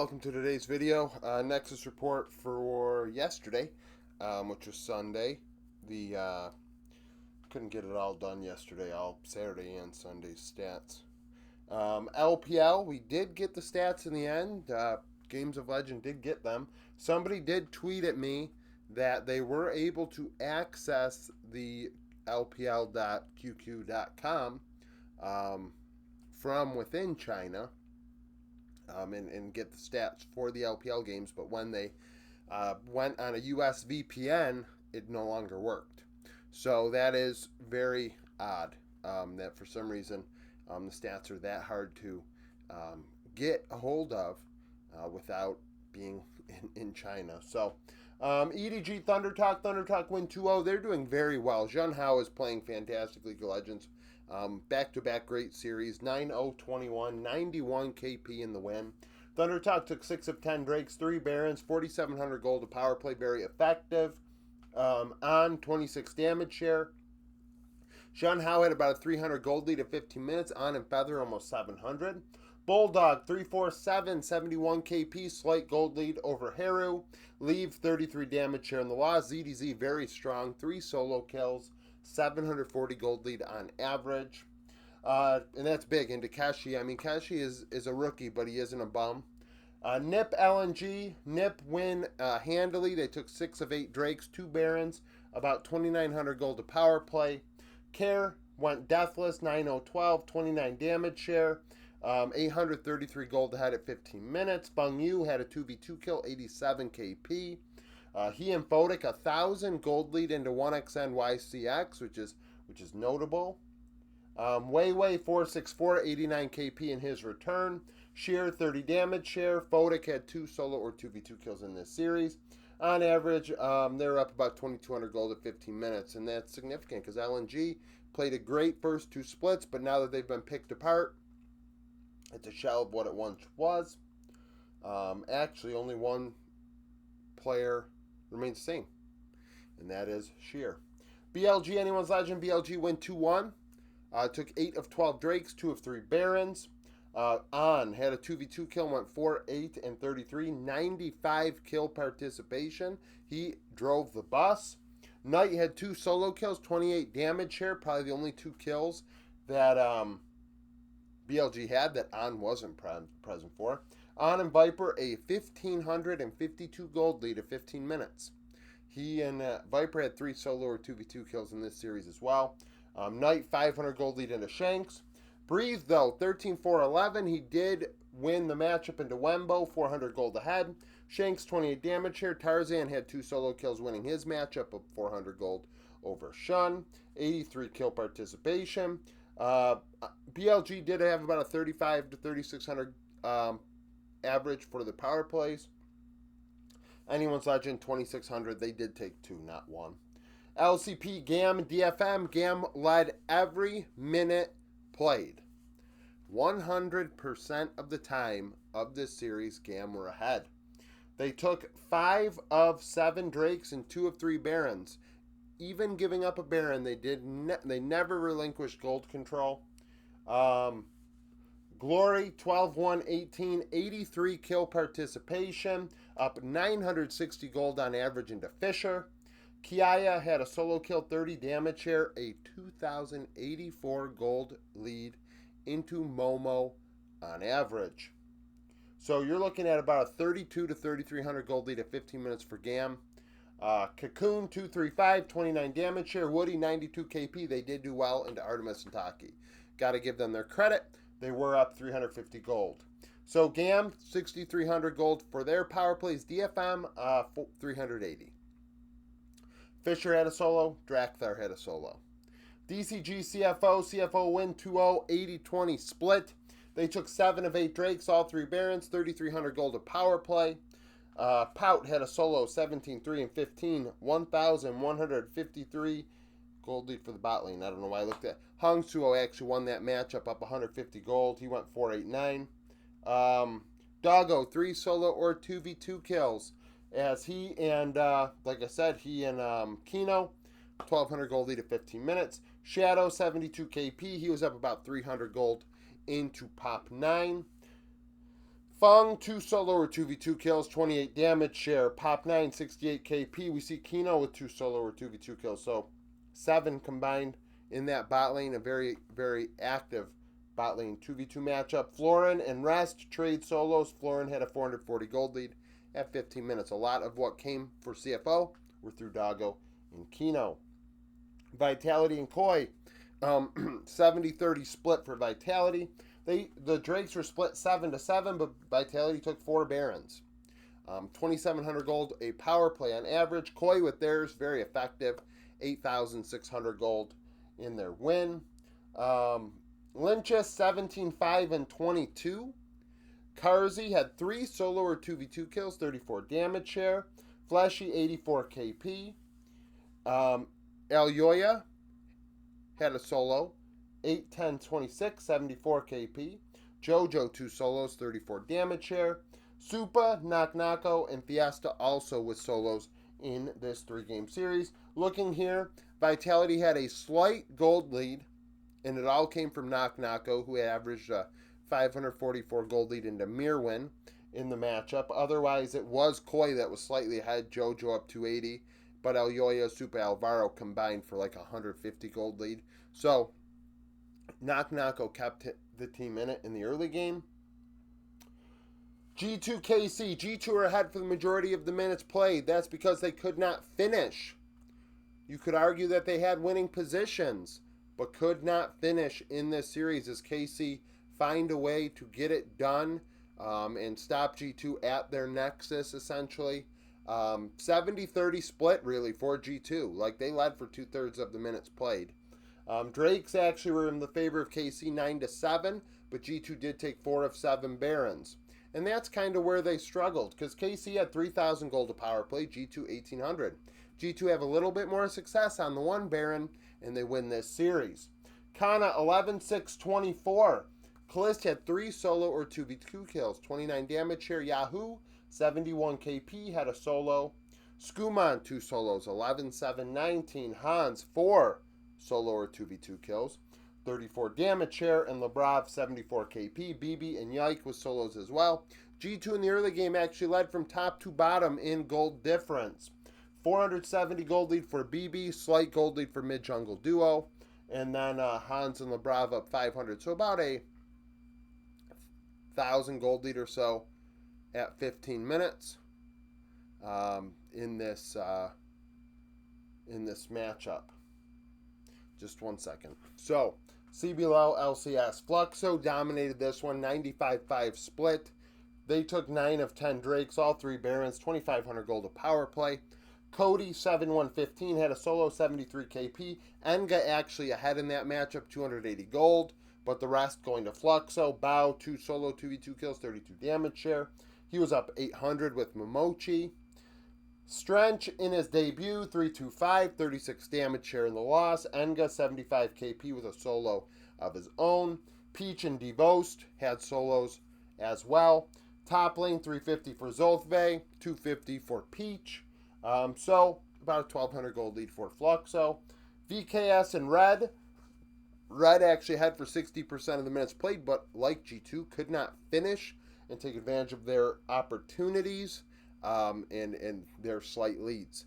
welcome to today's video. Nexus report for yesterday, which was Sunday. Couldn't get it all done yesterday, all Saturday and Sunday stats. LPL, we did get the stats in the end. Games of Legend did get them. Somebody did tweet at me that they were able to access the lpl.qq.com from within China. And get the stats for the LPL games, but when they went on a US VPN, it no longer worked. So that is very odd that for some reason the stats are that hard to get a hold of without being in China. So EDG Thunder Talk win 2-0. They're doing very well. Zheng Hao is playing fantastic League of Legends. Back-to-back great series, 9-0-21, 91 KP in the win. Thunder Talk took 6 of 10 Drakes, 3 Barons, 4,700 gold to power play, very effective. On 26 damage share. Zheng Hao had about a 300 gold lead at 15 minutes. On and Feather almost 700. Bulldog 347, 71 KP, slight gold lead over Haru. Leave 33 damage share in the loss. ZDZ very strong, 3 solo kills. 740 gold lead on average. And that's big. And Takeshi, Takeshi is a rookie, but he isn't a bum. Nip LNG, Nip win handily. They took 6 of 8 Drakes, 2 Barons, about 2,900 gold to power play. Care went deathless, 9-0-12, 29 damage share, 833 gold ahead at 15 minutes. Bung Yu had a 2v2 kill, 87 KP. He and Photic 1,000 gold lead into 1xn YCX, which is notable. Weiwei 464, 89 KP in his return. Sheer 30 damage share. Photic had 2 solo or 2v2 kills in this series. On average, they're up about 2,200 gold at 15 minutes, and that's significant because LNG played a great first 2 splits, but now that they've been picked apart, it's a shell of what it once was. Actually, only one player remains the same, and that is Sheer. BLG, anyone's legend. BLG win 2-1. Took 8 of 12 Drakes, 2 of 3 Barons. On had a 2v2 kill, went 4, 8, and 33. 95 kill participation. He drove the bus. Knight had 2 solo kills, 28 damage share. Probably the only 2 kills that BLG had that On wasn't present for. On and Viper, a 1,552 gold lead at 15 minutes. He and Viper had 3 solo or 2v2 kills in this series as well. Knight, 500 gold lead into Shanks. Breathe, though, 13-4-11. He did win the matchup into Wembo, 400 gold ahead. Shanks, 28 damage here. Tarzan had 2 solo kills, winning his matchup of 400 gold over Shun. 83 kill participation. BLG did have about a 35 to 3,600 average for the power plays. Anyone's legend, 2,600. They did take 2, not 1. LCP, GAM, DFM. GAM led every minute played. 100% of the time of this series, GAM were ahead. They took 5 of 7 Drakes and 2 of 3 Barons. Even giving up a Baron, they never relinquished gold control. Glory, 12-1-18, 83 kill participation, up 960 gold on average into Fisher. Kiaya had a solo kill, 30 damage share, a 2,084 gold lead into Momo on average. So you're looking at about a 32 to 3,300 gold lead at 15 minutes for GAM. Cocoon, 235, 29 damage share. Woody, 92 KP. They did do well into Artemis and Taki. Got to give them their credit. They were up 350 gold. So GAM, 6,300 gold for their power plays. DFM, 380. Fisher had a solo. Drakthar had a solo. DCG CFO win 2-0, 80-20 split. They took 7 of 8 Drakes, all 3 Barons, 3,300 gold of power play. Pout had a solo, 17-3 and 15, 1,153 gold lead for the bot lane. I don't know why I looked at Hung Suo actually won that matchup up 150 gold. He went 4-8-9. Doggo, 3 solo or 2v2 kills. As he and, like I said, he and Kino, 1,200 gold lead at 15 minutes. Shadow, 72 KP. He was up about 300 gold into Pop 9. Fung, 2 solo or 2v2 kills, 28 damage share. Pop 9, 68 KP. We see Kino with 2 solo or 2v2 kills. So 7 combined in that bot lane. A very, very active bot lane 2v2 matchup. Florin and Rest trade solos. Florin had a 440 gold lead at 15 minutes. A lot of what came for CFO were through Doggo and Kino. Vitality and Koi, 70-30 split for Vitality. The Drakes were split 7-7, but Vitality took 4 Barons. 2,700 gold a power play on average. Koi with theirs, very effective. 8,600 gold in their win. Lynchus, 17-5 and 22. Karzi had 3 solo or 2v2 kills, 34 damage share. Fleshy, 84 KP. Elyoya had a solo, 8-10-26, 74 KP. Jojo, 2 solos, 34 damage share. Supa, Knock-Knocko, and Fiesta also with solos in this 3-game series. Looking here, Vitality had a slight gold lead, and it all came from Knock-Knocko, who averaged 544 gold lead into Mirwin in the matchup. Otherwise, it was Koi that was slightly ahead, Jojo up 280, but Elyoya, Supa, Alvaro combined for like 150 gold lead. So, Knock-Knocko kept the team in it in the early game. G2 KC. G2 are ahead for the majority of the minutes played. That's because they could not finish. You could argue that they had winning positions, but could not finish in this series as KC find a way to get it done and stop G2 at their Nexus, essentially. 70-30 split, really, for G2. Like, they led for 2/3 of the minutes played. Drakes actually were in the favor of KC 9-7, but G2 did take 4 of 7 Barons. And that's kind of where they struggled, because KC had 3,000 gold to power play, G2 1,800. G2 have a little bit more success on the 1 Baron, and they win this series. Kana, 11-6-24. Kalist had 3 solo or 2v2 kills, 29 damage share. Yahoo, 71 KP, had a solo. Skuman, 2 solos, 11-7-19. Hans, 4 solo or 2v2 kills, 34 damage share. And Lebrov, 74 KP. BB and Yike with solos as well. G2 in the early game actually led from top to bottom in gold difference. 470 gold lead for BB, slight gold lead for mid-jungle duo. And then Hans and Lebrov up 500. So about a 1,000 gold lead or so at 15 minutes in this matchup. Just 1 second. So, CBO, LCS. Fluxo dominated this one, 95-5 split. They took 9 of 10 Drakes, all 3 Barons, 2,500 gold of power play. Cody, 7-1-15, had a solo, 73 KP. Enga actually ahead in that matchup, 280 gold, but the rest going to Fluxo. Bao, 2 solo, 2v2 kills, 32 damage share. He was up 800 with Momochi. Strench in his debut, 325, 36 damage share in the loss. Enga, 75 KP with a solo of his own. Peach and Devost had solos as well. Top lane, 350 for Zolthve, 250 for Peach. So, about a 1,200 gold lead for Fluxo. VKS and Red. Red actually had for 60% of the minutes played, but like G2, could not finish and take advantage of their opportunities and their slight leads.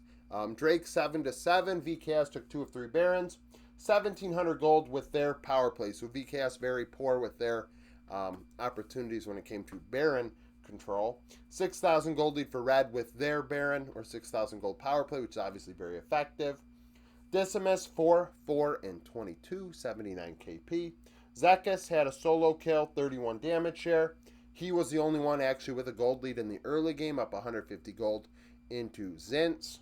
Drake 7-7. VKS took 2 of 3 Barons. 1,700 gold with their power play. So VKS very poor with their opportunities when it came to Baron control. 6,000 gold lead for Red with their Baron, or 6,000 gold power play, which is obviously very effective. Decimus, 4-4-22, 79 KP. Zekis had a solo kill, 31 damage share. He was the only one actually with a gold lead in the early game, up 150 gold into Zintz.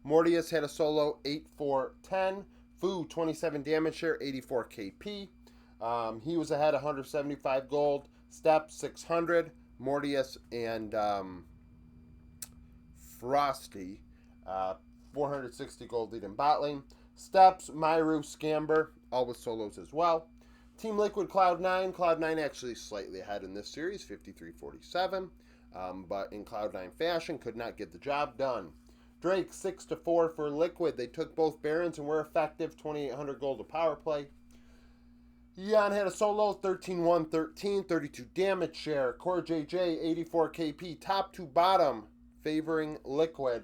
Mortius had a solo, 8-4-10. Fu, 27 damage share, 84 KP. He was ahead, 175 gold. Step, 600. Mortius and Frosty, 460 gold lead in bot lane. Steps, Myru, Scamber, all with solos as well. Team Liquid, Cloud9. Cloud9 actually slightly ahead in this series, 53-47. But in Cloud9 fashion, could not get the job done. Drake, 6-4 for Liquid. They took both Barons and were effective, 2,800 gold to power play. Eon had a solo, 13-1, 13, 32 damage share. Core JJ, 84 KP, top to bottom, favoring Liquid.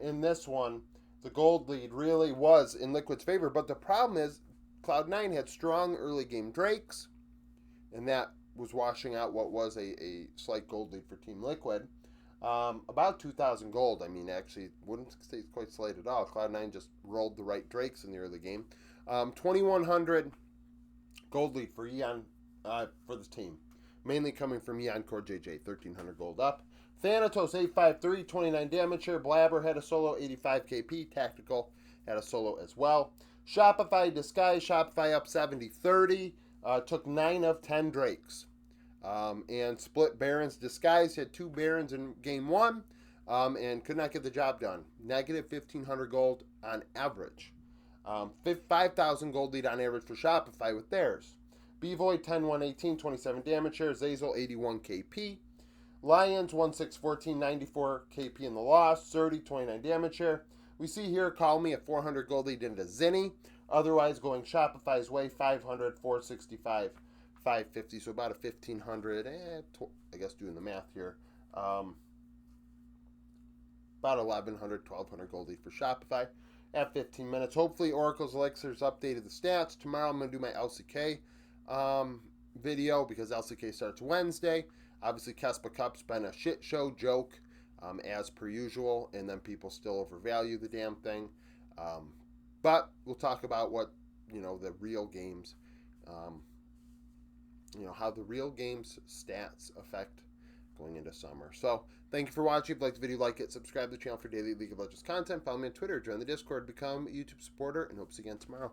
In this one, the gold lead really was in Liquid's favor, but the problem is Cloud9 had strong early game Drakes, and that was washing out what was a slight gold lead for Team Liquid. About 2,000 gold. I mean, actually, wouldn't say it's quite slight at all. Cloud9 just rolled the right Drakes in the early game. 2,100 gold lead for Eon for this team, mainly coming from Eon Core JJ, 1,300 gold up. Thanatos 853, 29 damage share. Blabber had a solo, 85 KP. Tactical had a solo as well. Shopify Disguise, Shopify up 70-30. Took 9 of 10 Drakes. And split Barons. Disguise had 2 Barons in game 1 and could not get the job done. Negative 1,500 gold on average. 5,000 gold lead on average for Shopify with theirs. Bvoid 10-118, 27 damage share. Zazel 81 KP. Lions 1614, 94 KP in the loss. 30, 29 damage share. We see here Call Me at 400 gold lead into Zinni. Otherwise going Shopify's way, 500, 465, 550. So about a 1,500, I guess doing the math here. About 1,100, 1,200 gold lead for Shopify at 15 minutes. Hopefully Oracle's Elixirs updated the stats. Tomorrow I'm going to do my LCK video because LCK starts Wednesday. Obviously Kespa Cup's been a shit show joke as per usual, and then people still overvalue the damn thing. But we'll talk about what, the real games, how the real games stats affect going into summer. So thank you for watching. If you liked the video, like it, subscribe to the channel for daily League of Legends content, follow me on Twitter, join the Discord, become a YouTube supporter, and hope to see you again tomorrow.